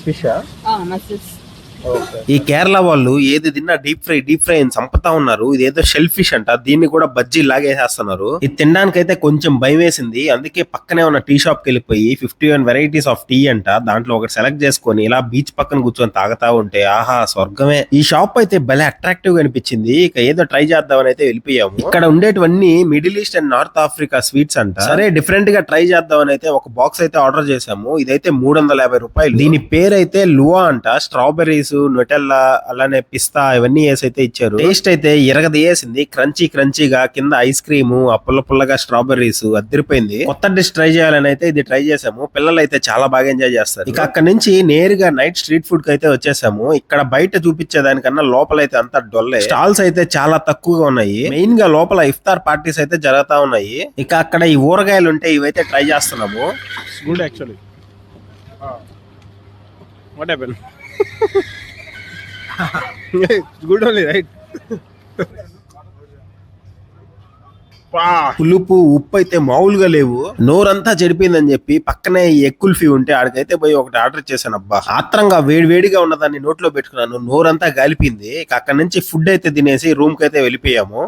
ఫిషా? Muscles. ఈ కేరళ వాళ్ళు ఏది తిన్నా డీప్ ఫ్రై అని చంపుతా ఉన్నారు. ఇదేదో షెల్ ఫిష్ అంట, దీన్ని కూడా బజ్జీ లాగేసేస్తున్నారు. ఇది తినడానికి అయితే కొంచెం భయం వేసింది, అందుకే పక్కనే ఉన్న టీ షాప్ కి వెళ్ళిపోయి 51 వెరైటీస్ ఆఫ్ టీ అంట, దాంట్లో ఒకటి సెలెక్ట్ చేసుకొని ఇలా బీచ్ పక్కన కూర్చొని తాగుతా ఉంటే ఆహా స్వర్గమే. ఈ షాప్ అయితే భలే అట్రాక్టివ్ గా అనిపించింది. ఇక ఏదో ట్రై చేద్దామని అయితే వెళ్ళిపోయాము. ఇక్కడ ఉండేటివన్నీ Middle East and North Africa sweets అంట. సరే డిఫరెంట్ గా ట్రై చేద్దామని అయితే ఒక బాక్స్ అయితే ఆర్డర్ చేసాము. ఇదైతే 350 రూపాయలు. దీని పేరు అయితే లువా అంట. స్ట్రాబెర్రీస్, నొటెల్లా, అలానే పిస్తా ఇవన్నీ వేసి అయితే ఇచ్చారు. టేస్ట్ అయితే ఇరగదీయేసింది, క్రంచీగా, కింద ఐస్ క్రీమ్, ఆ పుల్లగా స్ట్రాబెర్రీస్ అదిరిపోయింది. కొత్త డిష్ ట్రై చేయాలని అయితే ఇది ట్రై చేసాము. పిల్లలు అయితే చాలా బాగా ఎంజాయ్ చేస్తారు. ఇక అక్కడ నుంచి నేరుగా నైట్ స్ట్రీట్ ఫుడ్ కి అయితే వచ్చేసాము. ఇక్కడ బయట చూపించేదానికన్నా లోపల అయితే అంతా డొల్లే. స్టాల్స్ అయితే చాలా తక్కువగా ఉన్నాయి. మెయిన్ గా లోపల ఇఫ్తార్ పార్టీస్ అయితే జరుగుతా ఉన్నాయి. ఇక అక్కడ ఈ ఊరగాయలు ఉంటే ఇవైతే ట్రై చేస్తున్నాము. Good actually. What happen? Good only right. పులుపు ఉప్పు అయితే మామూలుగా లేవు. నోరంతా చెడిపోయిందని చెప్పి పక్కనే ఎగ్ కుల్ఫీ ఉంటే ఆడికైతే పోయి ఒకటి ఆర్డర్ చేశాను. అబ్బా ఆత్రంగా వేడిగా ఉన్నదాన్ని నోట్లో పెట్టుకున్నాను, నోరంతా గాలిపోయింది. ఇక అక్కడ నుంచి ఫుడ్ అయితే తినేసి రూమ్ కి అయితే వెళ్ళిపోయాము.